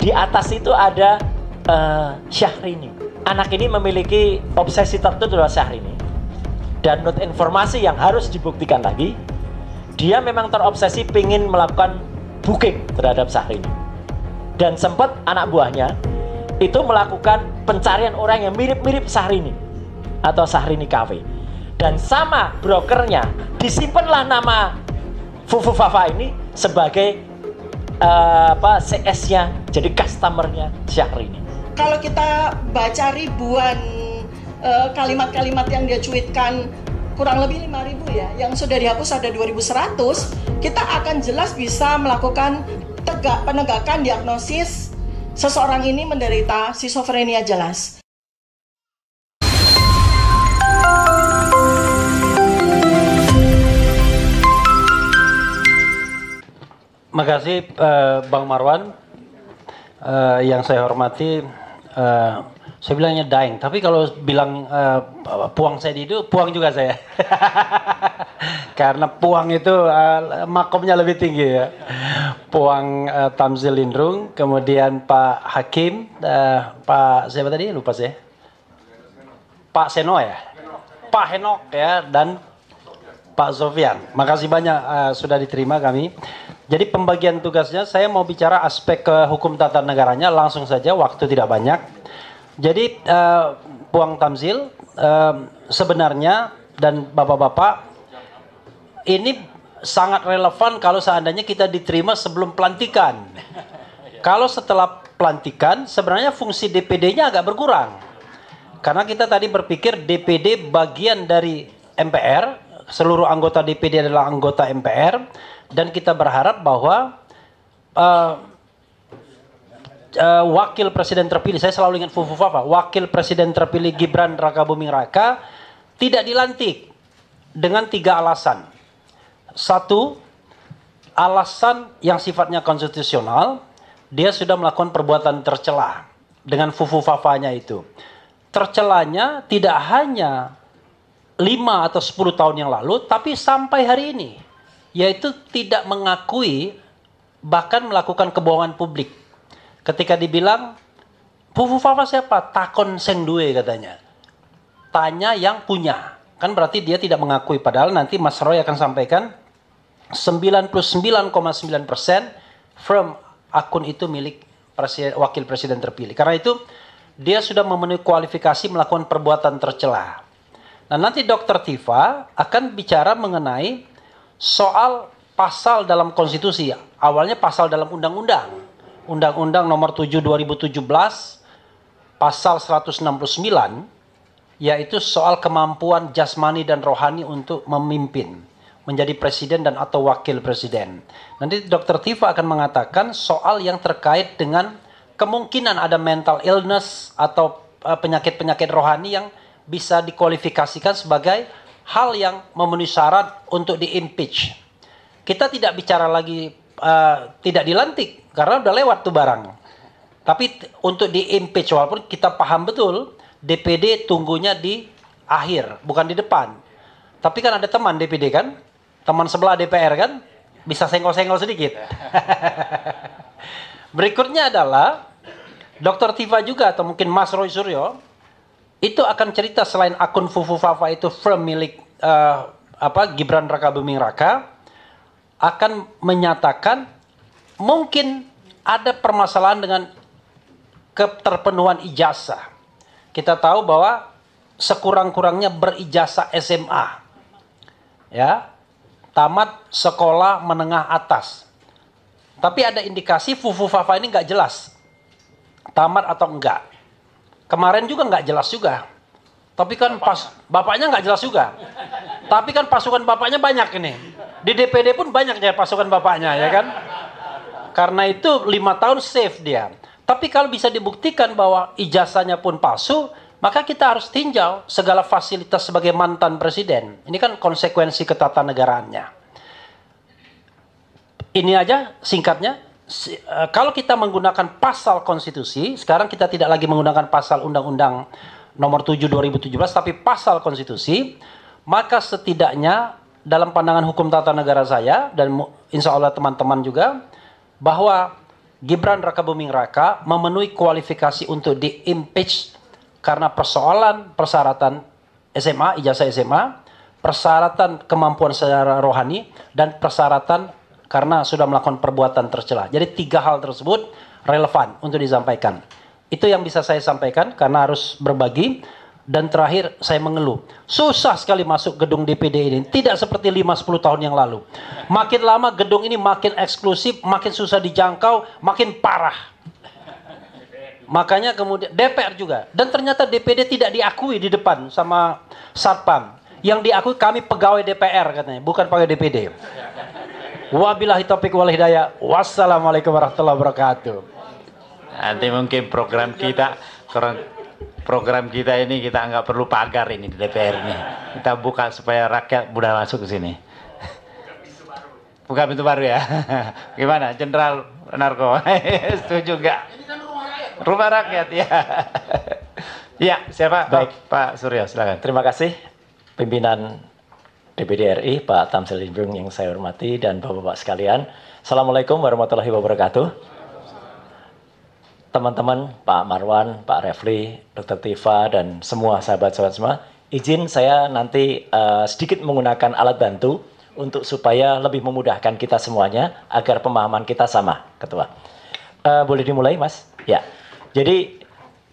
Di atas itu ada Syahrini. Anak ini memiliki obsesi tertentu terhadap Syahrini. Dan menurut informasi yang harus dibuktikan lagi, dia memang terobsesi ingin melakukan booking terhadap Syahrini. Dan sempat anak buahnya itu melakukan pencarian orang yang mirip-mirip Syahrini atau Syahrini Cafe. Dan sama brokernya disimpanlah nama Fufu Fafa ini sebagai CS-nya, jadi customernya Syahrini. Kalau kita baca ribuan kalimat-kalimat yang dia cuitkan, kurang lebih 5.000 ya, yang sudah dihapus ada 2.100, kita akan jelas bisa melakukan penegakan diagnosis seseorang ini menderita skizofrenia jelas. Makasih Bang Marwan, yang saya hormati. Saya bilangnya Daeng, tapi kalau bilang puang saya itu puang juga saya. Karena puang itu makomnya lebih tinggi ya. Puang Tamzil Lindrung, kemudian Pak Hakim, Pak siapa tadi lupa saya. Pak Seno ya, Pak Henok ya, dan Pak Sofian. Makasih banyak sudah diterima kami. Jadi pembagian tugasnya saya mau bicara aspek hukum tata negaranya langsung saja, waktu tidak banyak. Jadi Puang Tamzil sebenarnya dan bapak-bapak ini sangat relevan kalau seandainya kita diterima sebelum pelantikan. Kalau setelah pelantikan sebenarnya fungsi DPD-nya agak berkurang. Karena kita tadi berpikir DPD bagian dari MPR, seluruh anggota DPD adalah anggota MPR, dan kita berharap bahwa wakil presiden terpilih, saya selalu ingat Fufu Fafa, wakil presiden terpilih Gibran Rakabuming Raka tidak dilantik dengan 3 alasan. 1, alasan yang sifatnya konstitusional, dia sudah melakukan perbuatan tercela dengan Fufu Fafanya itu. Tercelanya tidak hanya 5 atau 10 tahun yang lalu, tapi sampai hari ini, yaitu tidak mengakui bahkan melakukan kebohongan publik. Ketika dibilang Fufu Fafa siapa? Takon seng duwe katanya. Tanya yang punya. Kan berarti dia tidak mengakui, padahal nanti Mas Roy akan sampaikan 99,9% from akun itu milik wakil presiden terpilih. Karena itu dia sudah memenuhi kualifikasi melakukan perbuatan tercela. Nah, nanti Dr. Tifa akan bicara mengenai soal pasal dalam konstitusi. Awalnya pasal dalam undang-undang. Undang-Undang nomor 7 2017 pasal 169, yaitu soal kemampuan jasmani dan rohani untuk memimpin, menjadi presiden dan atau wakil presiden. Nanti Dr. Tifa akan mengatakan soal yang terkait dengan kemungkinan ada mental illness atau penyakit-penyakit rohani yang bisa dikualifikasikan sebagai hal yang memenuhi syarat untuk di-impeach. Kita tidak bicara lagi tidak dilantik, karena udah lewat tuh barang. Tapi untuk di-impeach, walaupun kita paham betul, DPD tunggunya di akhir, bukan di depan. Tapi kan ada teman DPD kan, teman sebelah DPR kan, bisa senggol-senggol sedikit. Berikutnya adalah Dr. Tifa juga, atau mungkin Mas Roy Suryo, itu akan cerita selain akun Fufu Fafa itu firm milik Gibran Rakabuming Raka, akan menyatakan mungkin ada permasalahan dengan keterpenuhan ijazah. Kita tahu bahwa sekurang-kurangnya berijazah SMA, ya, tamat sekolah menengah atas. Tapi ada indikasi Fufu Fafa ini nggak jelas tamat atau enggak. Kemarin juga nggak jelas juga. Tapi kan pas bapaknya nggak jelas juga. Tapi kan pasukan bapaknya banyak ini. Di DPD pun banyak ya pasukan bapaknya, ya kan? Karena itu 5 tahun safe dia. Tapi kalau bisa dibuktikan bahwa ijazahnya pun palsu, maka kita harus tinjau segala fasilitas sebagai mantan presiden. Ini kan konsekuensi ketatanegaraannya. Ini aja singkatnya. Kalau kita menggunakan pasal konstitusi, sekarang kita tidak lagi menggunakan pasal undang-undang nomor 7 2017, tapi pasal konstitusi, maka setidaknya dalam pandangan hukum tata negara saya, dan insya Allah teman-teman juga, bahwa Gibran Rakabuming Raka memenuhi kualifikasi untuk di-impeach karena persyaratan SMA, ijazah SMA, persyaratan kemampuan secara rohani, dan persyaratan karena sudah melakukan perbuatan tercela. Jadi 3 hal tersebut relevan untuk disampaikan. Itu yang bisa saya sampaikan karena harus berbagi. Dan terakhir saya mengeluh, susah sekali masuk gedung DPD ini, tidak seperti 5-10 tahun yang lalu. Makin lama gedung ini makin eksklusif, makin susah dijangkau, makin parah. Makanya kemudian DPR juga, dan ternyata DPD tidak diakui di depan sama Satpam. Yang diakui kami pegawai DPR katanya, bukan pegawai DPD. Wabillahi taufiq wal hidayah. Wassalamualaikum warahmatullahi wabarakatuh. Nanti mungkin program kita ini kita nggak perlu pagar ini di DPR ini. Kita buka supaya rakyat mudah masuk ke sini. Buka pintu baru ya. Gimana, Jenderal Narko? Setuju nggak? Rumah rakyat ya. Ya, siapa? Baik. Pak Suryo, silakan. Terima kasih pimpinan DPD RI, Pak Tamsil Limbung yang saya hormati, dan Bapak-Bapak sekalian. Assalamualaikum warahmatullahi wabarakatuh. Teman-teman, Pak Marwan, Pak Refli, Dr. Tifa, dan semua sahabat-sahabat semua, izin saya nanti sedikit menggunakan alat bantu untuk supaya lebih memudahkan kita semuanya agar pemahaman kita sama, Ketua. Boleh dimulai, Mas? Ya. Jadi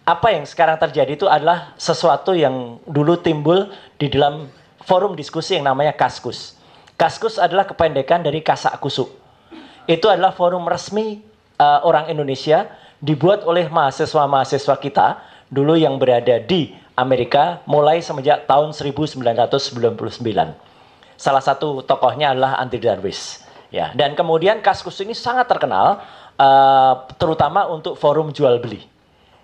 apa yang sekarang terjadi itu adalah sesuatu yang dulu timbul di dalam forum diskusi yang namanya Kaskus. Kaskus adalah kependekan dari Kasak Kusuk. Itu adalah forum resmi orang Indonesia, dibuat oleh mahasiswa-mahasiswa kita dulu yang berada di Amerika mulai semenjak tahun 1999. Salah satu tokohnya adalah Andy Darwis. Ya, dan kemudian Kaskus ini sangat terkenal, terutama untuk forum jual beli.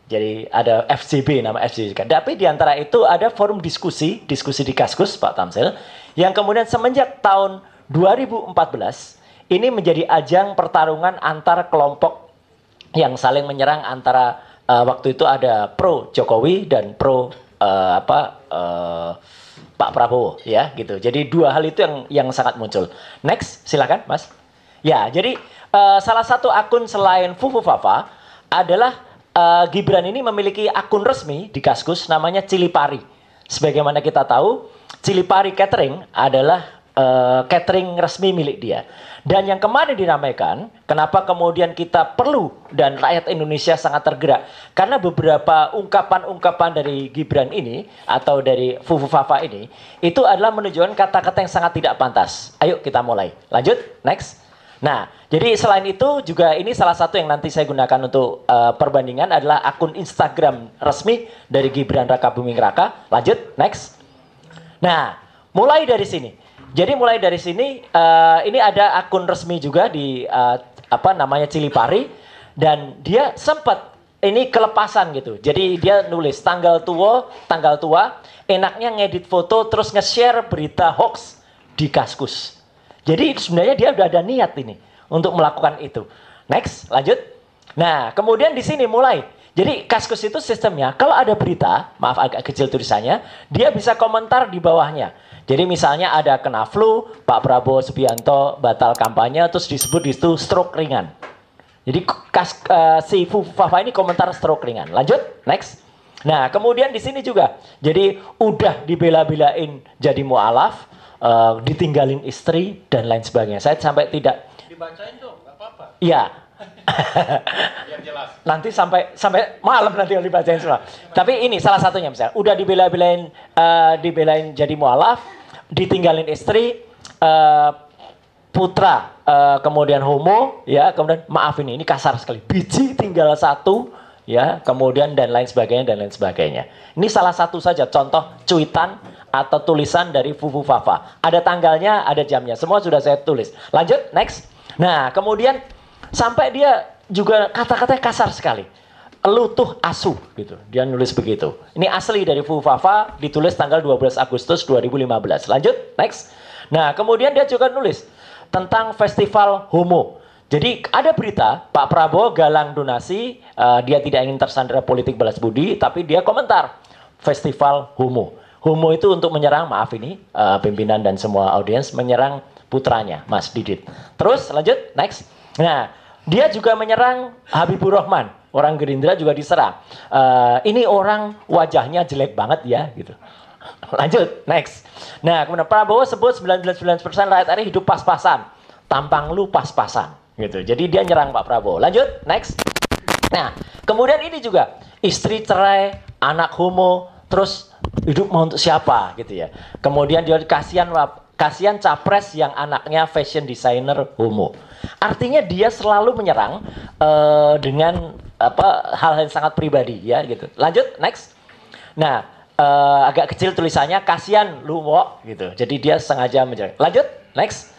Jadi ada FCB, nama FCB. Tapi di antara itu ada forum diskusi di Kaskus, Pak Tamsil, yang kemudian semenjak tahun 2014 ini menjadi ajang pertarungan antar kelompok yang saling menyerang antara waktu itu ada pro Jokowi dan pro Pak Prabowo, ya gitu. Jadi 2 hal itu yang sangat muncul. Next, silakan, Mas. Ya, jadi salah satu akun selain Fufu Fafa adalah Gibran ini memiliki akun resmi di Kaskus namanya Cilipari. Sebagaimana kita tahu, Cilipari Catering adalah catering resmi milik dia. Dan yang kemarin dinamakan, kenapa kemudian kita perlu dan rakyat Indonesia sangat tergerak, karena beberapa ungkapan-ungkapan dari Gibran ini atau dari Fufu Fafa ini itu adalah menunjukkan kata-kata yang sangat tidak pantas. Ayo kita mulai. Lanjut, next. Nah, jadi selain itu juga ini salah satu yang nanti saya gunakan untuk perbandingan adalah akun Instagram resmi dari Gibran Rakabuming Raka. Lanjut, next. Nah, mulai dari sini. Jadi mulai dari sini ini ada akun resmi juga di namanya Cilipari, dan dia sempat ini kelepasan gitu. Jadi dia nulis tanggal tua, enaknya ngedit foto terus nge-share berita hoax di Kaskus. Jadi sebenarnya dia udah ada niat ini untuk melakukan itu. Next, lanjut. Nah, kemudian di sini mulai. Jadi Kaskus itu sistemnya kalau ada berita, maaf agak kecil tulisannya, dia bisa komentar di bawahnya. Jadi misalnya ada kena flu, Pak Prabowo Subianto batal kampanye, terus disebut di situ stroke ringan. Jadi si Fafa ini komentar stroke ringan. Lanjut, next. Nah, kemudian di sini juga. Jadi udah dibela-belain jadi mualaf, ditinggalin istri dan lain sebagainya. Saya sampai tidak Dibacain dong, nggak apa-apa. Iya. Biar jelas. Nanti sampai malam nanti yang dibacain semua. Tapi ini salah satunya misalnya, udah dibelain jadi mualaf, ditinggalin istri, putra, kemudian homo, ya, kemudian maaf ini kasar sekali, biji tinggal 1, ya, kemudian dan lain sebagainya. Ini salah satu saja contoh cuitan atau tulisan dari Fufu Fafa. Ada tanggalnya, ada jamnya, semua sudah saya tulis. Lanjut, next. Nah, kemudian sampai dia juga kata-katanya kasar sekali. Lu tuh asu gitu. Dia nulis begitu. Ini asli dari Fufu Fafa, ditulis tanggal 12 Agustus 2015. Lanjut, next. Nah, kemudian dia juga nulis tentang festival homo. Jadi ada berita Pak Prabowo galang donasi, dia tidak ingin tersandera politik balas budi, tapi dia komentar festival homo. Homo itu untuk menyerang, maaf ini pimpinan dan semua audiens, menyerang putranya, Mas Didit. Terus lanjut, next. Nah, Dia juga menyerang Habibur Rahman, orang Gerindra juga diserang. Ini orang wajahnya jelek banget ya, gitu. Lanjut, next. Nah, kemudian Prabowo sebut 99% rakyat RI hidup pas-pasan, tampang lu pas-pasan, gitu. Jadi dia nyerang Pak Prabowo. Lanjut, next. Nah, kemudian ini juga istri cerai, anak homo, terus hidup mau untuk siapa, gitu ya. Kemudian dia kasihan capres yang anaknya fashion designer homo. Artinya dia selalu menyerang dengan hal yang sangat pribadi ya gitu. Lanjut, next. Nah, agak kecil tulisannya kasihan lu wok gitu. Jadi dia sengaja menyerang. Lanjut, next.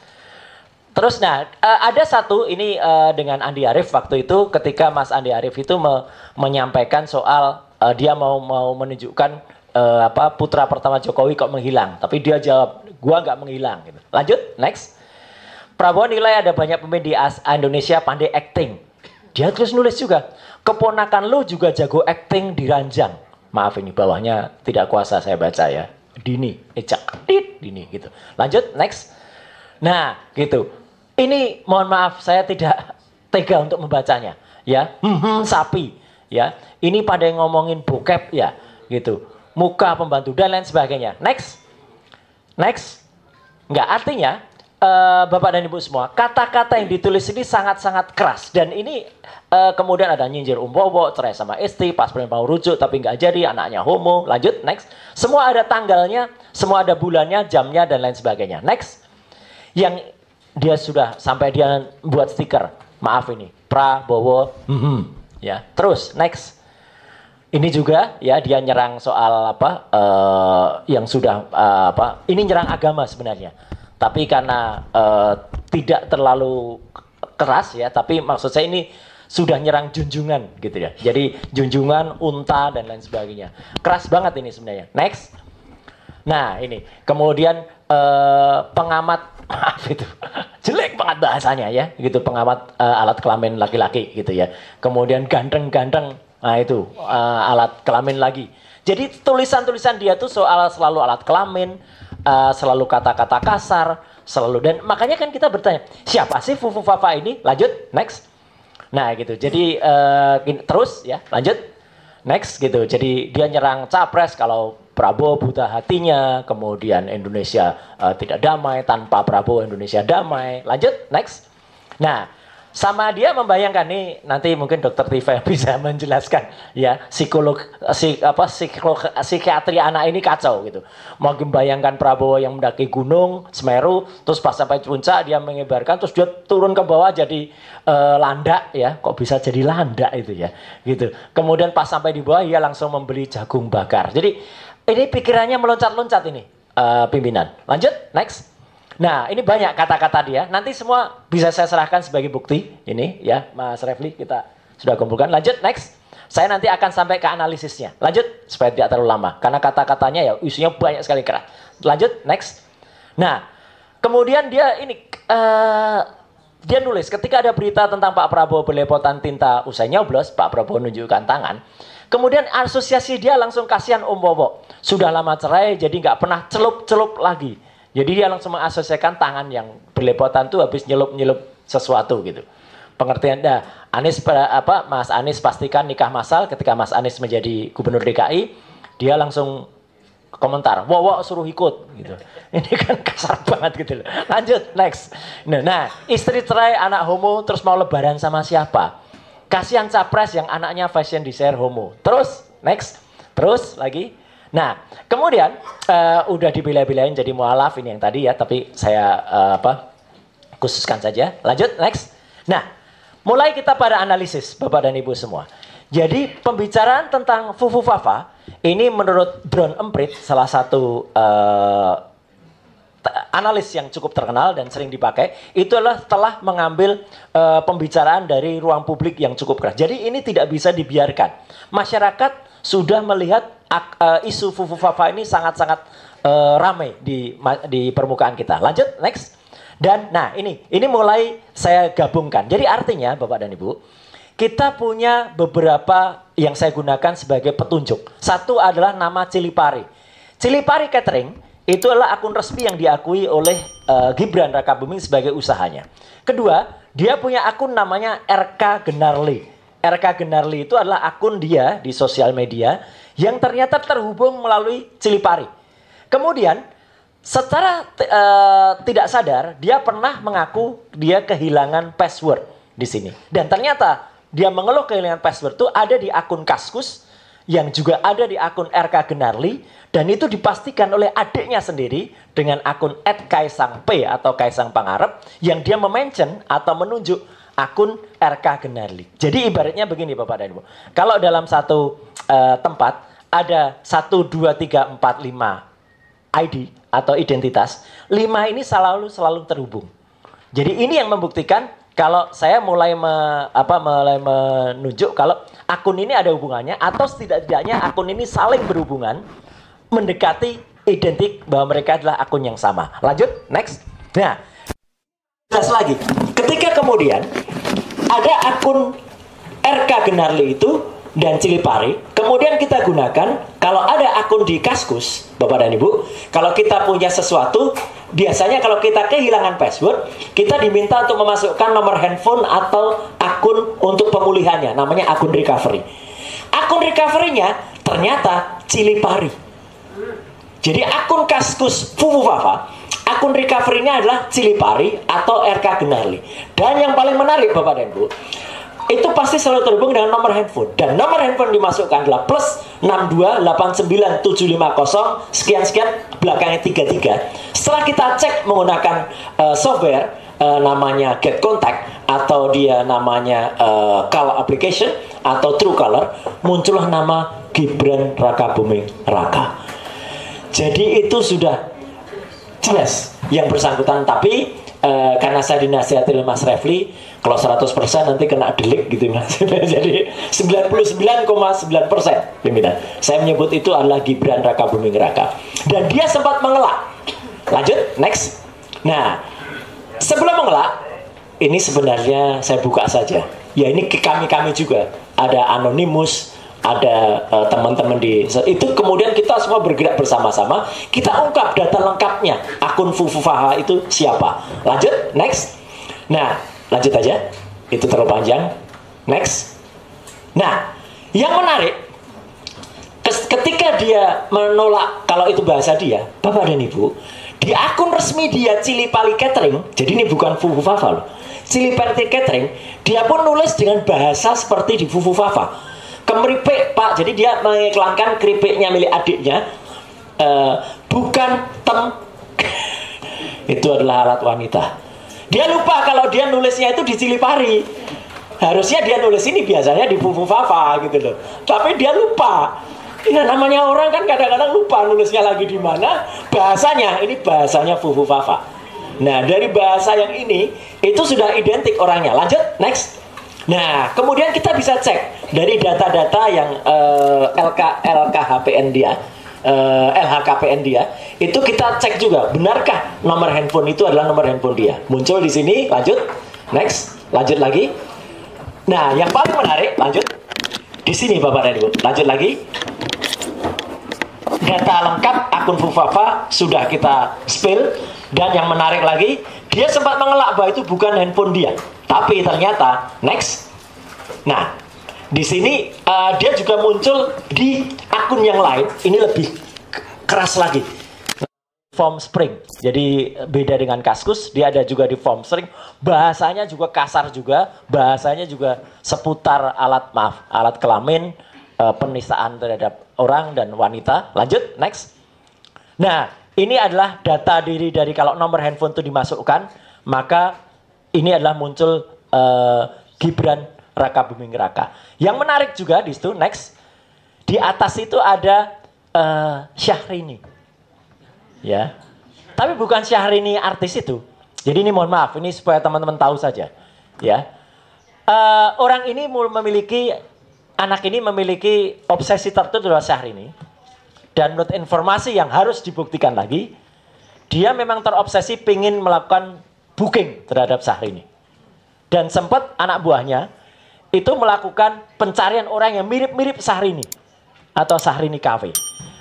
Terus ada satu ini dengan Andi Arief waktu itu ketika Mas Andi Arief itu menyampaikan soal dia mau menunjukkan putra pertama Jokowi kok menghilang, tapi dia jawab gua nggak menghilang gitu. Lanjut, next. Prabowo nilai ada banyak pemain di Indonesia pandai acting. Dia terus nulis juga, keponakan lu juga jago acting di ranjang. Maaf ini bawahnya tidak kuasa saya baca ya. Dini, Dini gitu. Lanjut, next. Nah, gitu. Ini mohon maaf saya tidak tega untuk membacanya, ya. Sapi, ya. Ini pandai ngomongin bokep ya, gitu. Muka pembantu dan lain sebagainya. Next. Next. Enggak, artinya Bapak dan Ibu semua, kata-kata yang ditulis ini sangat-sangat keras dan ini kemudian ada nyinjir umbowo, cerai sama istri, pas mau rujuk tapi nggak jadi, anaknya homo. Lanjut, next. Semua ada tanggalnya, semua ada bulannya, jamnya dan lain sebagainya. Next. Yang dia sudah sampai dia buat stiker, maaf ini, Prabowo, ya. Terus, next. Ini juga ya dia nyerang soal yang sudah ini nyerang agama sebenarnya. Tapi karena tidak terlalu keras ya, tapi maksud saya ini sudah nyerang junjungan gitu ya. Jadi junjungan, unta dan lain sebagainya. Keras banget ini sebenarnya. Next. Nah ini kemudian pengamat maaf itu jelek banget bahasanya ya, gitu pengamat alat kelamin laki-laki gitu ya. Kemudian ganteng-ganteng, nah itu alat kelamin lagi. Jadi tulisan-tulisan dia tuh soal selalu alat kelamin. Selalu kata-kata kasar, selalu, dan makanya kan kita bertanya siapa sih Fufu Fafa ini? Lanjut, next. Nah gitu, jadi terus ya, lanjut, next gitu. Jadi dia nyerang capres kalau Prabowo buta hatinya, kemudian Indonesia tidak damai, tanpa Prabowo Indonesia damai. Lanjut, next. Nah, sama dia membayangkan nih, nanti mungkin Dokter Tifa bisa menjelaskan ya, psikiatri anak ini kacau gitu. Mau membayangkan Prabowo yang mendaki gunung Semeru, terus pas sampai puncak dia mengibarkan, terus dia turun ke bawah jadi landak ya, kok bisa jadi landak itu ya, gitu. Kemudian pas sampai di bawah dia langsung membeli jagung bakar. Jadi ini pikirannya meloncat-loncat ini pimpinan. Lanjut, next. Nah, ini banyak kata-kata dia. Nanti semua bisa saya serahkan sebagai bukti. Ini ya, Mas Refli kita sudah kumpulkan. Lanjut, next. Saya nanti akan sampai ke analisisnya. Lanjut, supaya tidak terlalu lama. Karena kata-katanya ya isinya banyak sekali keras. Lanjut, next. Nah, kemudian dia ini dia nulis ketika ada berita tentang Pak Prabowo berlepotan tinta usai nyoblos, Pak Prabowo menunjukkan tangan. Kemudian asosiasi dia langsung kasihan Om Bowo. Sudah lama cerai jadi nggak pernah celup-celup lagi. Jadi dia langsung mengasosiasikan tangan yang berlepotan tuh habis nyelup-nyelup sesuatu gitu. Pengertian Mas Anies pastikan nikah massal ketika Mas Anies menjadi gubernur DKI, dia langsung komentar, wow suruh ikut gitu. Ini kan kasar banget gitu loh. Lanjut, next. Nah, istri cerai, anak homo, terus mau lebaran sama siapa? Kasihan capres yang anaknya fashion designer homo. Terus, next. Terus lagi. Nah, kemudian udah dibela-belain jadi mualaf ini yang tadi ya, tapi saya khususkan saja. Lanjut, next. Nah, mulai kita pada analisis Bapak dan Ibu semua. Jadi pembicaraan tentang Fufu Fafa ini menurut Drone Emprit, salah satu analis yang cukup terkenal dan sering dipakai, itu adalah telah mengambil pembicaraan dari ruang publik yang cukup keras. Jadi ini tidak bisa dibiarkan. Masyarakat sudah melihat isu Fufu Fafa ini sangat-sangat ramai di permukaan kita. Lanjut, next. Dan nah ini mulai saya gabungkan. Jadi artinya Bapak dan Ibu, kita punya beberapa yang saya gunakan sebagai petunjuk. Satu adalah nama Cilipari. Cilipari Catering itu adalah akun resmi yang diakui oleh Gibran Rakabuming sebagai usahanya. Kedua, dia punya akun namanya RK Genarli. RK Genarli itu adalah akun dia di sosial media yang ternyata terhubung melalui Cilipari. Kemudian secara tidak sadar dia pernah mengaku dia kehilangan password di sini. Dan ternyata dia mengeluh kehilangan password itu ada di akun Kaskus yang juga ada di akun RK Genarli, dan itu dipastikan oleh adiknya sendiri dengan akun @kaisangp atau Kaisang Pangarep yang dia memention atau menunjuk akun RK Genarli. Jadi ibaratnya begini Bapak dan Ibu, kalau dalam satu tempat ada 1, 2, 3, 4, 5 ID atau identitas, 5 ini selalu terhubung. Jadi ini yang membuktikan kalau saya mulai menunjuk kalau akun ini ada hubungannya atau setidaknya akun ini saling berhubungan, mendekati identik bahwa mereka adalah akun yang sama. Lanjut, next. Nah, jelas lagi. Ketika kemudian ada akun RK Genarli itu dan Cilipari, kemudian kita gunakan kalau ada akun di Kaskus, Bapak dan Ibu, kalau kita punya sesuatu, biasanya kalau kita kehilangan password, kita diminta untuk memasukkan nomor handphone atau akun untuk pemulihannya, namanya akun recovery. Akun recovery-nya ternyata Cilipari. Jadi akun Kaskus Fufufafa, akun recovery-nya adalah Cilipari atau RK Genarli. Dan yang paling menarik Bapak dan Ibu, itu pasti selalu terhubung dengan nomor handphone. Dan nomor handphone dimasukkan adalah +6289750 sekian-sekian belakangnya 33. Setelah kita cek menggunakan software namanya Get Contact atau dia namanya Call Application atau Truecaller, muncullah nama Gibran Rakabuming Raka. Jadi itu sudah jelas yang bersangkutan. Tapi karena saya dinasihati oleh Mas Refli, kalau 100% nanti kena delik gitu Mas. Jadi 99,9% pimpinan. Saya menyebut itu adalah Gibran Rakabuming Raka. Dan dia sempat mengelak. Lanjut, next. Nah, sebelum mengelak, ini sebenarnya saya buka saja. Ya ini kami juga. Ada Anonymous, ada teman-teman di itu, kemudian kita semua bergerak bersama-sama, kita ungkap data lengkapnya akun Fufufaha itu siapa. Lanjut, next. Nah, lanjut aja, itu terlalu panjang. Next. Nah, yang menarik ketika dia menolak kalau itu bahasa dia, Bapak dan Ibu, di akun resmi dia Cilipari Catering, jadi ini bukan Fufufafa loh, Cilipari Catering, dia pun nulis dengan bahasa seperti di Fufufafa. Kemeripik Pak, jadi dia mengiklankan keripiknya milik adiknya, bukan itu adalah alat wanita. Dia lupa kalau dia nulisnya itu di Cilipari. Harusnya dia nulis ini biasanya di Fufufafa gitu loh. Tapi dia lupa. Ya namanya orang kan kadang-kadang lupa nulisnya lagi di mana. Bahasanya, ini bahasanya Fufufafa. Nah dari bahasa yang ini, itu sudah identik orangnya. Lanjut, next. Nah, kemudian kita bisa cek dari data-data yang LHKPN dia, itu kita cek juga, benarkah nomor handphone itu adalah nomor handphone dia. Muncul di sini, lanjut, next, lanjut lagi. Nah, yang paling menarik, lanjut, di sini Bapak dan Ibu, lanjut lagi. Data lengkap akun Fufufafa sudah kita spill, dan yang menarik lagi, dia sempat mengelak bahwa itu bukan handphone dia. Tapi ternyata, next. Nah, di sini dia juga muncul di akun yang lain. Ini lebih keras lagi. Form Spring. Jadi beda dengan Kaskus, dia ada juga di Form Spring. Bahasanya juga kasar juga. Bahasanya juga seputar alat kelamin, penistaan terhadap orang dan wanita. Lanjut, next. Nah, ini adalah data diri dari kalau nomor handphone itu dimasukkan, maka ini adalah muncul Gibran Rakabuming Raka. Yang menarik juga di situ, next, di atas itu ada Syahrini, ya. Tapi bukan Syahrini artis itu. Jadi ini mohon maaf, ini supaya teman-teman tahu saja, ya. Orang ini anak ini memiliki obsesi tertentu terhadap Syahrini. Dan menurut informasi yang harus dibuktikan lagi, dia memang terobsesi ingin melakukan booking terhadap Syahrini. Dan sempat anak buahnya itu melakukan pencarian orang yang mirip-mirip Syahrini atau Syahrini Cafe.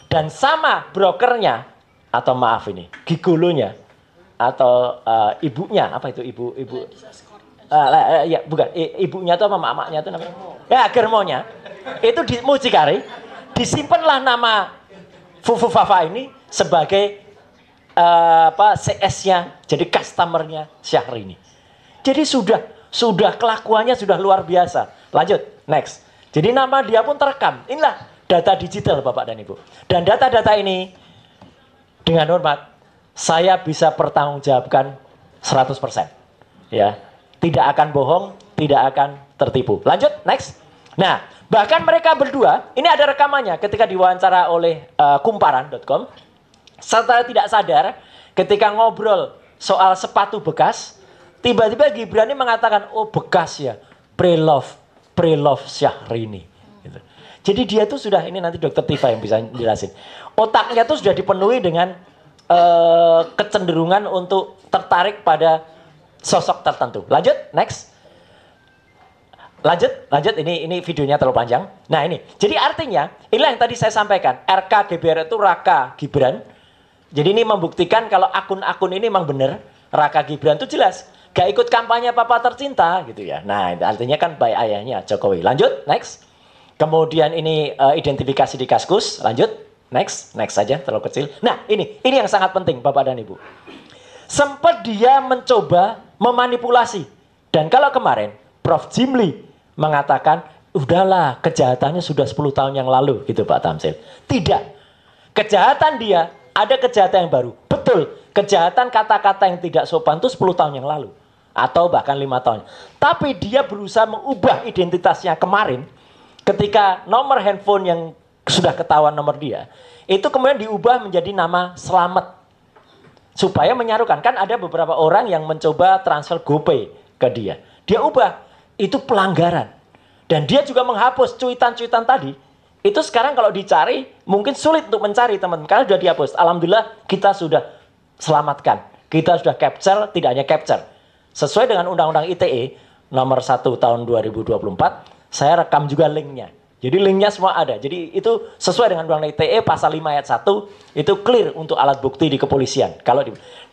Dan sama brokernya atau maaf ini, gigolonya atau ibunya, apa itu ibu ya bukan, ibunya itu apa maknya itu namanya? Ya, germonya. Itu di mucikari disimpanlah nama Fufu Fafa ini sebagai CS-nya, jadi customer-nya Syahrini. Jadi sudah kelakuannya sudah luar biasa. Lanjut, next. Jadi nama dia pun terekam. Inilah data digital Bapak dan Ibu. Dan data-data ini dengan hormat saya bisa pertanggungjawabkan 100%. Ya, tidak akan bohong, tidak akan tertipu. Lanjut, next. Nah, bahkan mereka berdua, ini ada rekamannya ketika diwawancara oleh kumparan.com. Setelah tidak sadar, ketika ngobrol soal sepatu bekas, tiba-tiba Gibran ini mengatakan, oh bekas ya, pre-love Syahrini. Gitu. Jadi dia tuh sudah, ini nanti Dokter Tifa yang bisa jelasin. Otaknya tuh sudah dipenuhi dengan kecenderungan untuk tertarik pada sosok tertentu. Lanjut, next. Lanjut, ini videonya terlalu panjang. Nah ini, jadi artinya, inilah yang tadi saya sampaikan. RK GBR itu Raka Gibran. Jadi ini membuktikan kalau akun-akun ini memang benar. Raka Gibran itu jelas. Gak ikut kampanye papa tercinta gitu ya. Nah artinya kan baik ayahnya Jokowi. Lanjut, next. Kemudian ini identifikasi di Kaskus. Lanjut, next saja, terlalu kecil. Nah ini yang sangat penting Bapak dan Ibu. Sempat dia mencoba memanipulasi. Dan kalau kemarin Prof. Jimli mengatakan, udahlah kejahatannya sudah 10 tahun yang lalu gitu Pak Tamsil. Tidak. Kejahatan dia, ada kejahatan yang baru. Betul, kejahatan kata-kata yang tidak sopan itu 10 tahun yang lalu. Atau bahkan 5 tahun. Tapi dia berusaha mengubah identitasnya kemarin. Ketika nomor handphone yang sudah ketahuan nomor dia, itu kemudian diubah menjadi nama Slamet. Supaya menyarukan. Kan ada beberapa orang yang mencoba transfer GoPay ke dia. Dia ubah. Itu pelanggaran. Dan dia juga menghapus cuitan-cuitan tadi. Itu sekarang kalau dicari, mungkin sulit untuk mencari teman-teman. Karena sudah dihapus. Alhamdulillah kita sudah selamatkan. Kita sudah capture, tidak hanya capture. Sesuai dengan Undang-Undang ITE nomor 1 tahun 2024, saya rekam juga linknya. Jadi linknya semua ada. Jadi itu sesuai dengan Undang-Undang ITE pasal 5 ayat 1, itu clear untuk alat bukti di kepolisian.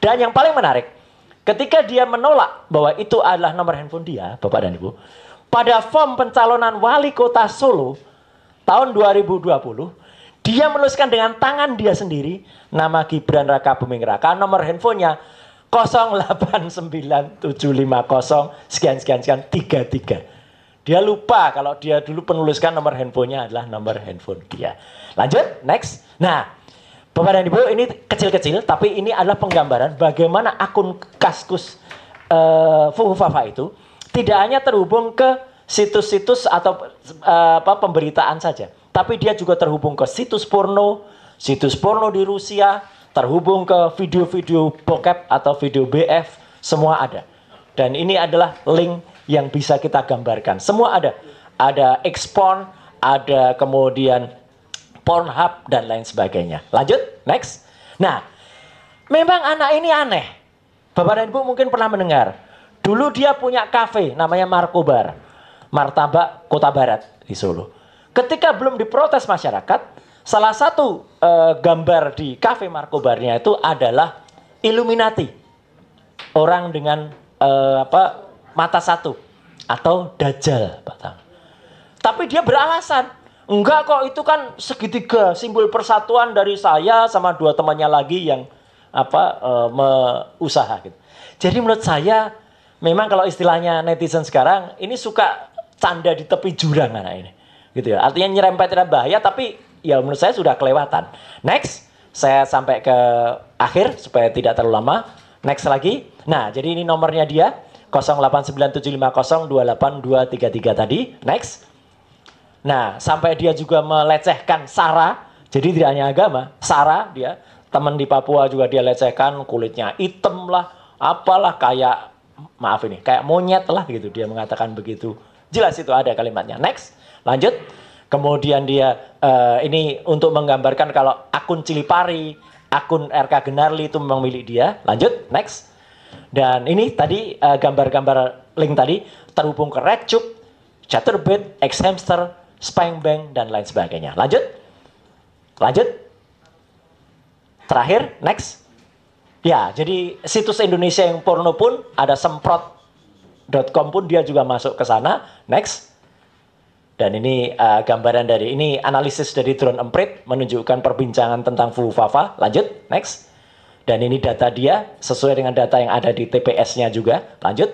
Dan yang paling menarik, ketika dia menolak bahwa itu adalah nomor handphone dia, Bapak dan Ibu, pada form pencalonan wali kota Solo tahun 2020, dia menuliskan dengan tangan dia sendiri nama Gibran Raka Buming Raka, nomor handphonenya 089750 sekian 33. Dia lupa kalau dia dulu penuliskan nomor handphonenya adalah nomor handphone dia. Lanjut, next. Nah, Bapak dan Ibu, ini kecil-kecil, tapi ini adalah penggambaran bagaimana akun Kaskus Fufu Fafa itu tidak hanya terhubung ke situs-situs atau pemberitaan saja, tapi dia juga terhubung ke situs porno di Rusia, terhubung ke video-video bokep atau video BF, semua ada. Dan ini adalah link yang bisa kita gambarkan. Semua ada. Ada Xporn, ada kemudian Pornhub dan lain sebagainya. Lanjut, next. Nah, memang anak ini aneh. Bapak dan Ibu mungkin pernah mendengar. Dulu dia punya kafe namanya Markobar. Martabak Kota Barat di Solo. Ketika belum diprotes masyarakat, salah satu gambar di kafe Markobarnya itu adalah Illuminati. Orang dengan mata satu atau Dajjal, Pak Tam. Tapi dia beralasan, enggak kok, itu kan segitiga, simbol persatuan dari saya sama 2 temannya lagi yang usaha gitu. Jadi menurut saya memang kalau istilahnya netizen sekarang ini suka canda di tepi jurang anak ini. Gitu ya. Artinya nyerempet bahaya, tapi ya menurut saya sudah kelewatan. Next, saya sampai ke akhir supaya tidak terlalu lama. Next lagi. Nah, jadi ini nomornya dia 089750282233 tadi. Next. Nah, sampai dia juga melecehkan Sarah. Jadi tidak hanya agama, Sarah dia, teman di Papua juga dia lecehkan, kulitnya hitam lah, apalah kayak kayak monyet lah gitu, dia mengatakan begitu. Jelas itu ada kalimatnya. Next. Lanjut. Kemudian dia ini untuk menggambarkan kalau akun Cilipari, akun RK Genarli itu memang milik dia. Lanjut, next. Dan ini tadi gambar-gambar link tadi terhubung ke RedTube, Chaturbate, Xhamster, Spank Bank dan lain sebagainya. Lanjut. Lanjut. Terakhir, next. Ya, jadi situs Indonesia yang porno pun ada semprot.com pun dia juga masuk ke sana. Next. Dan ini gambaran dari ini analisis dari drone emprit menunjukkan perbincangan tentang Fufufafa. Lanjut, next. Dan ini data dia sesuai dengan data yang ada di TPS-nya juga. Lanjut,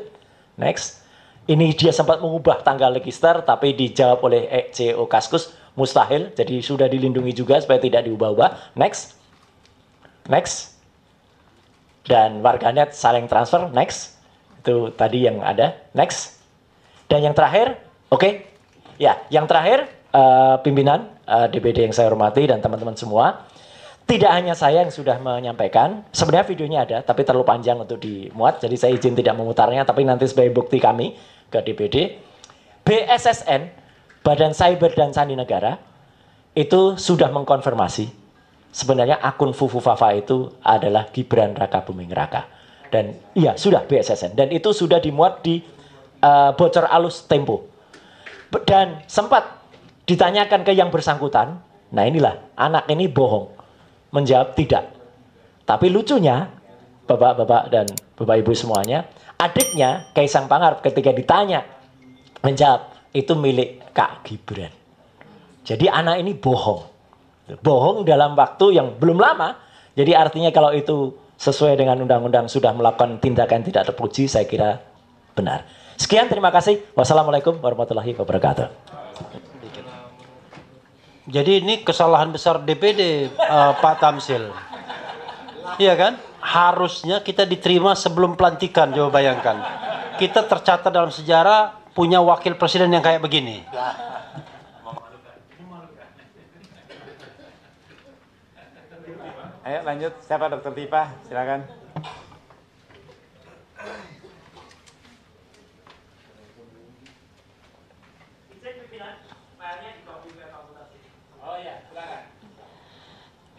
next. Ini dia sempat mengubah tanggal register tapi dijawab oleh CEO Kaskus mustahil. Jadi sudah dilindungi juga supaya tidak diubah-ubah. Next. Next. Dan warganet saling transfer. Next. Itu tadi yang ada. Next. Dan yang terakhir, oke. Ya, yang terakhir pimpinan DPD yang saya hormati dan teman-teman semua. Tidak hanya saya yang sudah menyampaikan, sebenarnya videonya ada, tapi terlalu panjang untuk dimuat, jadi saya izin tidak memutarnya, tapi nanti sebagai bukti kami ke DPD. BSSN, Badan Cyber dan Sandi Negara, itu sudah mengkonfirmasi, sebenarnya akun Fufufafa itu adalah Gibran Rakabuming Raka. Dan iya, sudah BSSN, dan itu sudah dimuat di bocor alus Tempo. Dan sempat ditanyakan ke yang bersangkutan, nah inilah, anak ini bohong. Menjawab tidak. Tapi lucunya, bapak-bapak dan bapak ibu semuanya, adiknya Kaisang Pangarep ketika ditanya, menjawab, itu milik Kak Gibran. Jadi anak ini bohong. Bohong dalam waktu yang belum lama. Jadi artinya kalau itu sesuai dengan undang-undang sudah melakukan tindakan tidak terpuji, saya kira benar. Sekian, terima kasih. Wassalamualaikum warahmatullahi wabarakatuh. Jadi ini kesalahan besar DPD, Pak Tamsil. Iya kan? Harusnya kita diterima sebelum pelantikan, coba bayangkan. Kita tercatat dalam sejarah punya wakil presiden yang kayak begini. Ayo lanjut, siapa Dokter Tifa? Silakan.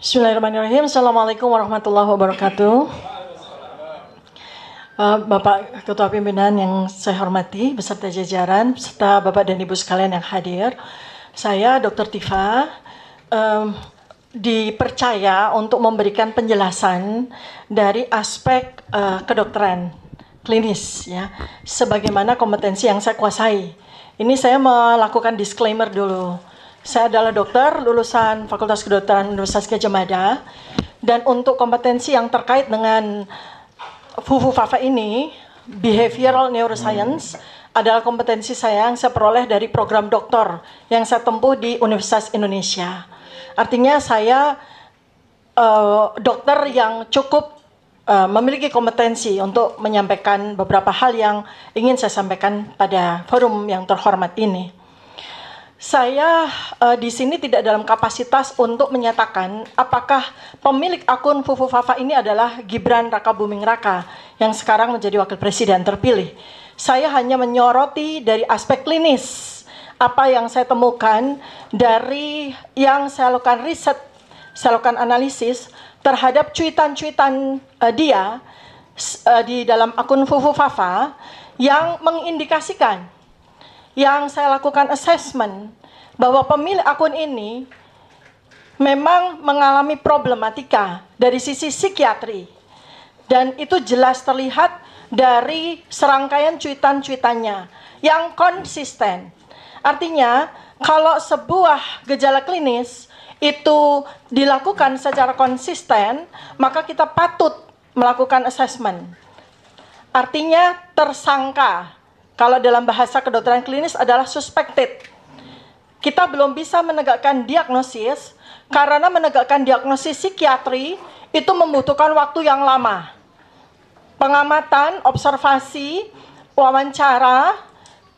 Bismillahirrahmanirrahim. Assalamualaikum warahmatullahi wabarakatuh. Bapak Ketua Pimpinan yang saya hormati, beserta jajaran, serta Bapak dan Ibu sekalian yang hadir. Saya Dr. Tifa dipercaya untuk memberikan penjelasan dari aspek kedokteran klinis, ya, sebagaimana kompetensi yang saya kuasai. Ini saya melakukan disclaimer dulu. Saya adalah dokter lulusan Fakultas Kedokteran Universitas Gadjah Mada, dan untuk kompetensi yang terkait dengan Fufufafa ini, behavioral neuroscience, adalah kompetensi saya yang saya peroleh dari program doktor yang saya tempuh di Universitas Indonesia. Artinya saya dokter yang cukup memiliki kompetensi untuk menyampaikan beberapa hal yang ingin saya sampaikan pada forum yang terhormat ini. Saya di sini tidak dalam kapasitas untuk menyatakan apakah pemilik akun Fufufafa ini adalah Gibran Rakabuming Raka yang sekarang menjadi wakil presiden terpilih. Saya hanya menyoroti dari aspek klinis apa yang saya temukan dari yang saya lakukan riset, saya lakukan analisis terhadap cuitan-cuitan dia di dalam akun Fufufafa yang mengindikasikan, yang saya lakukan assessment bahwa pemilik akun ini memang mengalami problematika dari sisi psikiatri, dan itu jelas terlihat dari serangkaian cuitan-cuitannya yang konsisten. Artinya kalau sebuah gejala klinis itu dilakukan secara konsisten, maka kita patut melakukan assessment. Artinya tersangka. Kalau dalam bahasa kedokteran klinis adalah suspected. Kita belum bisa menegakkan diagnosis karena menegakkan diagnosis psikiatri itu membutuhkan waktu yang lama. Pengamatan, observasi, wawancara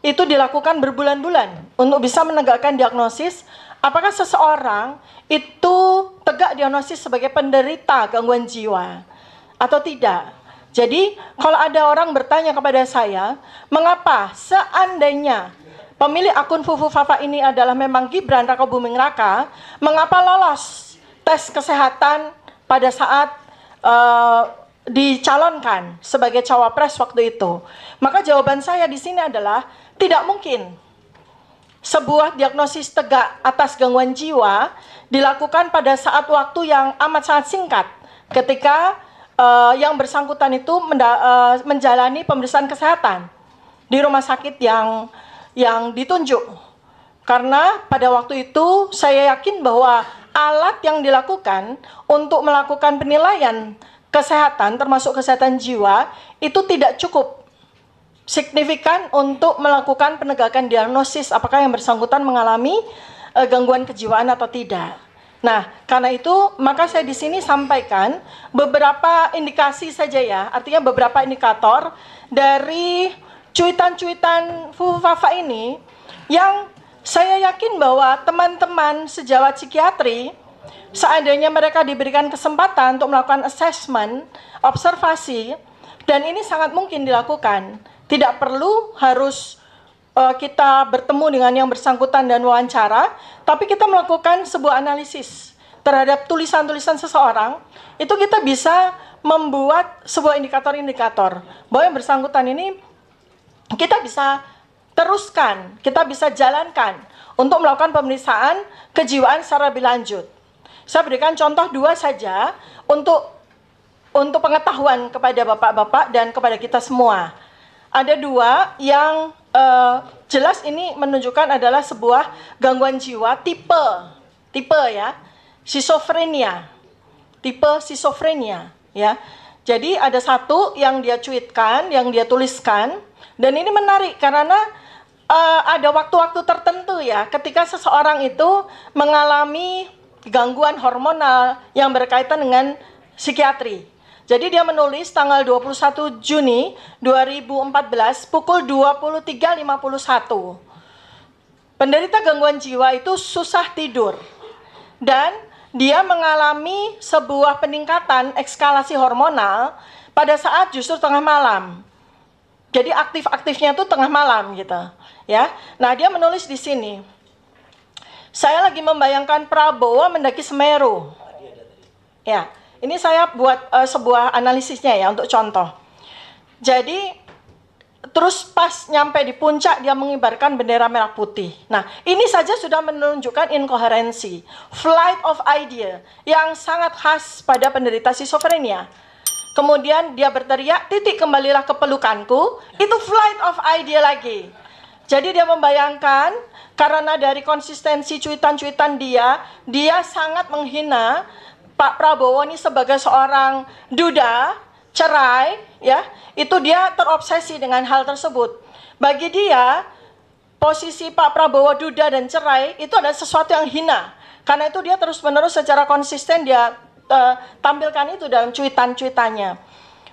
itu dilakukan berbulan-bulan untuk bisa menegakkan diagnosis apakah seseorang itu tegak diagnosis sebagai penderita gangguan jiwa atau tidak. Jadi, kalau ada orang bertanya kepada saya, mengapa seandainya pemilik akun Fufufafa ini adalah memang Gibran Rakabuming Raka, mengapa lolos tes kesehatan pada saat dicalonkan sebagai cawapres waktu itu? Maka jawaban saya di sini adalah tidak mungkin sebuah diagnosis tegak atas gangguan jiwa dilakukan pada saat waktu yang amat sangat singkat ketika yang bersangkutan itu menjalani pemeriksaan kesehatan di rumah sakit yang ditunjuk. Karena pada waktu itu saya yakin bahwa alat yang dilakukan untuk melakukan penilaian kesehatan termasuk kesehatan jiwa itu tidak cukup signifikan untuk melakukan penegakan diagnosis apakah yang bersangkutan mengalami gangguan kejiwaan atau tidak. Nah, karena itu maka saya di sini sampaikan beberapa indikasi saja ya, artinya beberapa indikator dari cuitan-cuitan Fufu Fafa ini yang saya yakin bahwa teman-teman sejawat psikiatri, seandainya mereka diberikan kesempatan untuk melakukan assessment, observasi, dan ini sangat mungkin dilakukan. Tidak perlu harus kita bertemu dengan yang bersangkutan dan wawancara, tapi kita melakukan sebuah analisis terhadap tulisan-tulisan seseorang, itu kita bisa membuat sebuah indikator-indikator bahwa yang bersangkutan ini kita bisa teruskan, kita bisa jalankan untuk melakukan pemeriksaan kejiwaan secara lebih lanjut. Saya berikan contoh 2 saja untuk pengetahuan kepada bapak-bapak dan kepada kita semua. Ada 2 yang jelas ini menunjukkan adalah sebuah gangguan jiwa tipe ya, schizophrenia, tipe schizophrenia ya. Jadi ada satu yang dia cuitkan, yang dia tuliskan, dan ini menarik karena ada waktu-waktu tertentu ya, ketika seseorang itu mengalami gangguan hormonal yang berkaitan dengan psikiatri. Jadi dia menulis tanggal 21 Juni 2014 pukul 23.51. Penderita gangguan jiwa itu susah tidur dan dia mengalami sebuah peningkatan ekskalasi hormonal pada saat justru tengah malam. Jadi aktif-aktifnya itu tengah malam gitu, ya. Nah, dia menulis di sini. Saya lagi membayangkan Prabowo mendaki Semeru. Ya, ini saya buat sebuah analisisnya ya untuk contoh. Jadi terus pas nyampe di puncak dia mengibarkan bendera merah putih. Nah, ini saja sudah menunjukkan inkoherensi, flight of idea yang sangat khas pada penderita schizophrenia. Kemudian dia berteriak, titik kembalilah ke pelukanku, itu flight of idea lagi. Jadi dia membayangkan, karena dari konsistensi cuitan-cuitan dia sangat menghina Pak Prabowo ini sebagai seorang duda, cerai, ya, itu dia terobsesi dengan hal tersebut. Bagi dia, posisi Pak Prabowo duda dan cerai itu adalah sesuatu yang hina. Karena itu dia terus-menerus secara konsisten dia tampilkan itu dalam cuitan-cuitannya.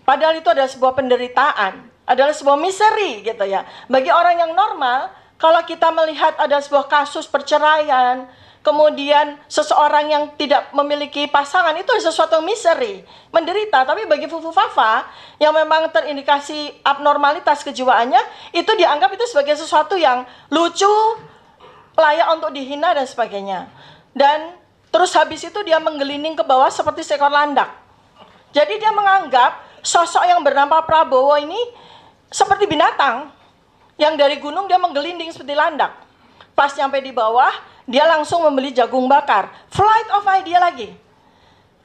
Padahal itu adalah sebuah penderitaan, adalah sebuah misery gitu ya. Bagi orang yang normal, kalau kita melihat ada sebuah kasus perceraian, kemudian seseorang yang tidak memiliki pasangan, itu adalah sesuatu yang misery, menderita. Tapi bagi Fufu Fafa yang memang terindikasi abnormalitas kejiwaannya, itu dianggap itu sebagai sesuatu yang lucu, layak untuk dihina dan sebagainya. Dan terus habis itu dia menggelinding ke bawah seperti seekor landak. Jadi dia menganggap sosok yang bernama Prabowo ini seperti binatang yang dari gunung dia menggelinding seperti landak. Pas nyampe di bawah, dia langsung membeli jagung bakar. Flight of idea lagi.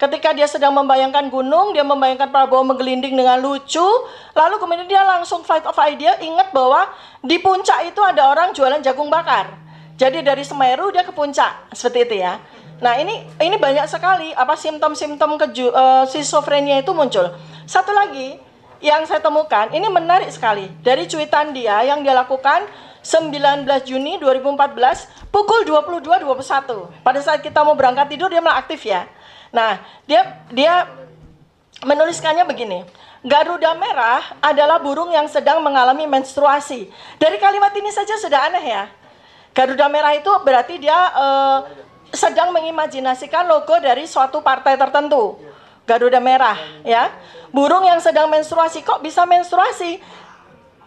Ketika dia sedang membayangkan gunung, dia membayangkan Prabowo menggelinding dengan lucu, lalu kemudian dia langsung flight of idea ingat bahwa di puncak itu ada orang jualan jagung bakar. Jadi dari Semeru dia ke puncak, seperti itu ya. Nah, ini banyak sekali simptom-simptom schizophrenia itu muncul. Satu lagi yang saya temukan, ini menarik sekali. Dari cuitan dia yang dia lakukan 19 Juni 2014 pukul 22.21. Pada saat kita mau berangkat tidur dia malah aktif ya. Nah, dia menuliskannya begini. Garuda merah adalah burung yang sedang mengalami menstruasi. Dari kalimat ini saja sudah aneh ya. Garuda merah itu berarti dia sedang mengimajinasikan logo dari suatu partai tertentu. Garuda merah, ya. Burung yang sedang menstruasi, kok bisa menstruasi?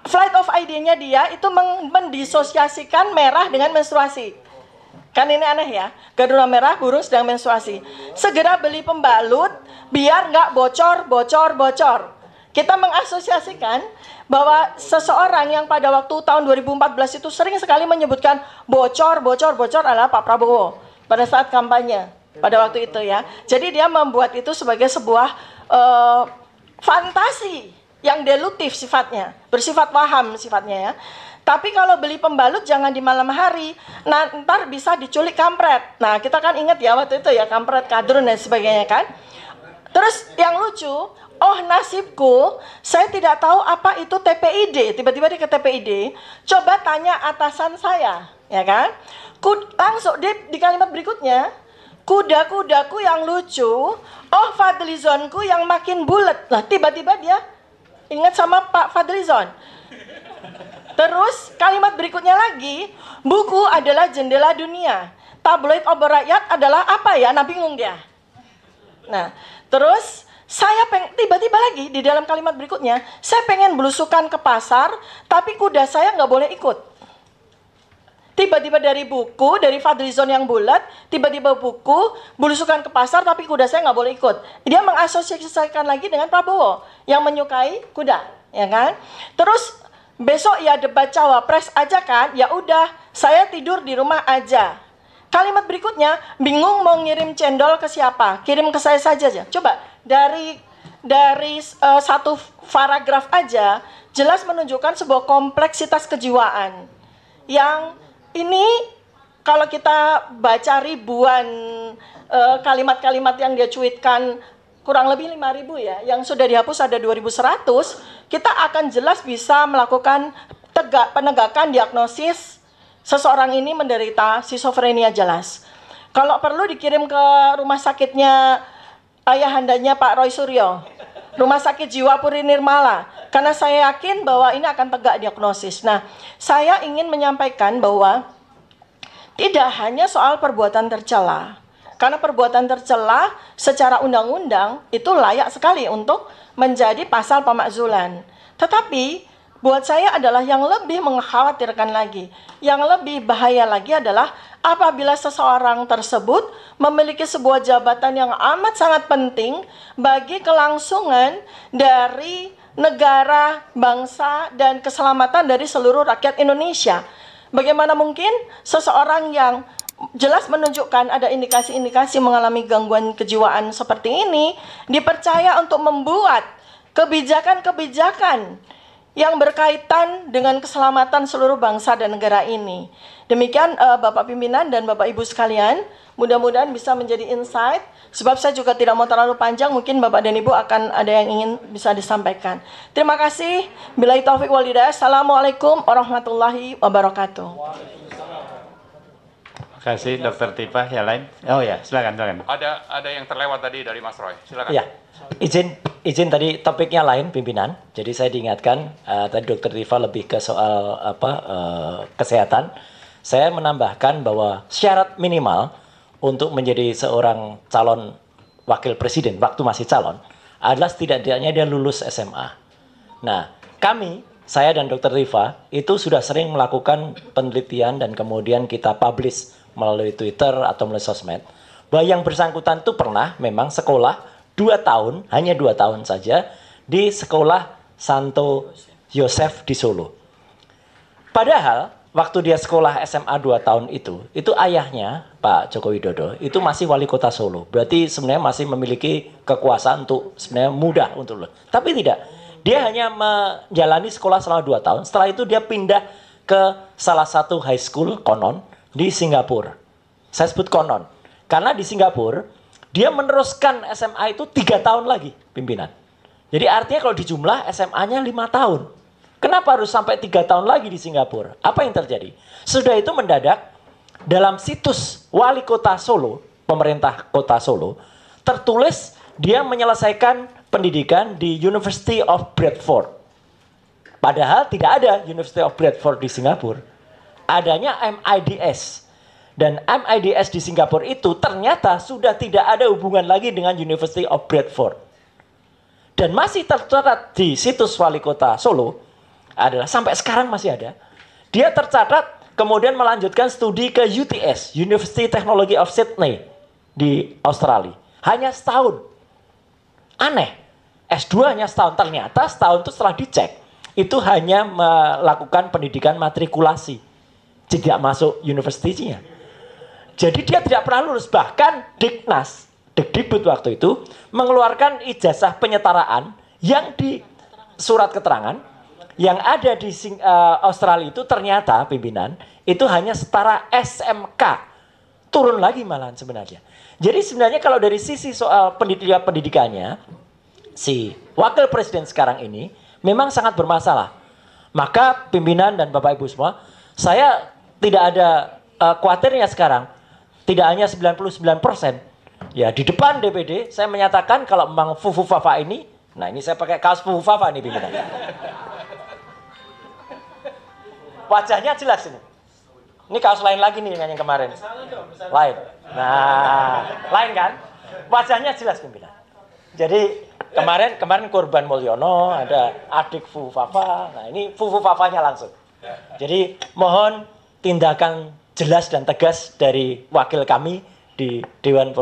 Flight of idea-nya dia itu mendisosiasikan merah dengan menstruasi. Kan ini aneh ya. Garuda merah, burung sedang menstruasi. Segera beli pembalut biar nggak bocor. Kita mengasosiasikan bahwa seseorang yang pada waktu tahun 2014 itu sering sekali menyebutkan bocor adalah Pak Prabowo pada saat kampanye. pada waktu itu ya. Jadi dia membuat itu sebagai sebuah fantasi yang delutif sifatnya, bersifat waham sifatnya ya. Tapi kalau beli pembalut jangan di malam hari, nah ntar bisa diculik kampret. Nah kita kan ingat ya waktu itu ya, kampret, kadrun dan sebagainya kan. Terus yang lucu, oh nasibku, saya tidak tahu apa itu TPID. Tiba-tiba dia ke TPID, coba tanya atasan saya, ya kan? Langsung di kalimat berikutnya, kuda-kudaku yang lucu, oh Fadlizonku yang makin bulat. Nah tiba-tiba dia ingat sama Pak Fadlizon. Terus kalimat berikutnya lagi, buku adalah jendela dunia, tabloid obor rakyat adalah apa ya? Nah bingung dia. Nah terus saya tiba-tiba lagi di dalam kalimat berikutnya, saya pengen belusukan ke pasar, tapi kuda saya nggak boleh ikut. Tiba-tiba dari buku, dari Fadlizon yang bulat, tiba-tiba buku, belusukan ke pasar, tapi kuda saya nggak boleh ikut. Dia mengasosiasikan lagi dengan Prabowo yang menyukai kuda, ya kan? Terus besok ya debat cawapres aja kan? Ya udah, saya tidur di rumah aja. Kalimat berikutnya, bingung mau ngirim cendol ke siapa? Kirim ke saya saja aja. Coba dari satu paragraf aja jelas menunjukkan sebuah kompleksitas kejiwaan yang ini kalau kita baca ribuan kalimat-kalimat yang dia cuitkan, kurang lebih 5.000 ya, yang sudah dihapus ada 2.100, kita akan jelas bisa melakukan penegakan diagnosis seseorang ini menderita skizofrenia jelas. Kalau perlu dikirim ke rumah sakitnya ayahandanya Pak Roy Suryo, Rumah Sakit Jiwa Puri Nirmala, karena saya yakin bahwa ini akan tegak diagnosis. Nah, saya ingin menyampaikan bahwa tidak hanya soal perbuatan tercela, karena perbuatan tercela secara undang-undang itu layak sekali untuk menjadi pasal pemakzulan. Tetapi buat saya adalah yang lebih mengkhawatirkan lagi, yang lebih bahaya lagi adalah apabila seseorang tersebut memiliki sebuah jabatan yang amat sangat penting bagi kelangsungan dari negara, bangsa, dan keselamatan dari seluruh rakyat Indonesia. Bagaimana mungkin seseorang yang jelas menunjukkan ada indikasi-indikasi mengalami gangguan kejiwaan seperti ini dipercaya untuk membuat kebijakan-kebijakan yang berkaitan dengan keselamatan seluruh bangsa dan negara ini. Demikian Bapak Pimpinan dan Bapak Ibu sekalian, mudah-mudahan bisa menjadi insight, sebab saya juga tidak mau terlalu panjang, mungkin Bapak dan Ibu akan ada yang ingin bisa disampaikan. Terima kasih. Billahi taufiq wal hidayah. Assalamualaikum warahmatullahi wabarakatuh. Terima kasih Dr. Tifah. Yang lain? Oh ya, silakan. Ada yang terlewat tadi dari Mas Roy. Silakan. Ya, izin tadi topiknya lain pimpinan. Jadi saya diingatkan tadi Dr. Tifah lebih ke soal kesehatan. Saya menambahkan bahwa syarat minimal untuk menjadi seorang calon wakil presiden waktu masih calon adalah setidaknya dia lulus SMA. Nah, saya dan Dr. Tifah itu sudah sering melakukan penelitian dan kemudian kita publish melalui Twitter atau melalui sosmed bahwa yang bersangkutan itu pernah memang sekolah 2 tahun, hanya 2 tahun saja di sekolah Santo Yosef di Solo. Padahal waktu dia sekolah SMA 2 tahun itu ayahnya Pak Joko Widodo itu masih wali kota Solo. Berarti sebenarnya masih memiliki kekuasaan untuk sebenarnya mudah untuk lulus. Tapi tidak. Dia hanya menjalani sekolah selama 2 tahun. Setelah itu dia pindah ke salah satu high school konon di Singapura. Saya sebut konon. Karena di Singapura dia meneruskan SMA itu 3 tahun lagi pimpinan. Jadi artinya kalau dijumlah SMA-nya 5 tahun. Kenapa harus sampai 3 tahun lagi di Singapura? Apa yang terjadi? Sudah itu mendadak dalam situs wali kota Solo, pemerintah kota Solo, tertulis dia menyelesaikan pendidikan di University of Bradford. Padahal tidak ada University of Bradford di Singapura. Adanya MIDS. Dan MIDS di Singapura itu ternyata sudah tidak ada hubungan lagi dengan University of Bradford. Dan masih tercatat di situs wali kota Solo adalah sampai sekarang masih ada. Dia tercatat kemudian melanjutkan studi ke UTS, University Technology of Sydney di Australia. Hanya setahun. Aneh. S2 hanya setahun. Ternyata setahun itu setelah dicek, itu hanya melakukan pendidikan matrikulasi. Tidak masuk universitinya. Jadi dia tidak pernah lulus. Bahkan Diknas, Dikdikbud waktu itu mengeluarkan ijazah penyetaraan yang di surat keterangan yang ada di Australia itu ternyata pimpinan itu hanya setara SMK. Turun lagi malahan sebenarnya. Jadi sebenarnya kalau dari sisi soal pendidikannya, si wakil presiden sekarang ini memang sangat bermasalah. Maka pimpinan dan Bapak Ibu semua, saya tidak ada khawatirnya sekarang. Tidak hanya 99%. Ya di depan DPD saya menyatakan kalau memang Fufu Fafa ini, nah ini saya pakai kaos Fufu Fafa nih pimpinan. Wajahnya jelas ini. Ini kaos lain lagi nih yang kemarin. Lain. Nah, lain kan? Wajahnya jelas pimpinan. Jadi kemarin Kurban Mulyono, ada adik Fufu Fafa. Nah, ini Fufu Fafanya langsung. Jadi mohon tindakan jelas dan tegas dari wakil kami di Dewan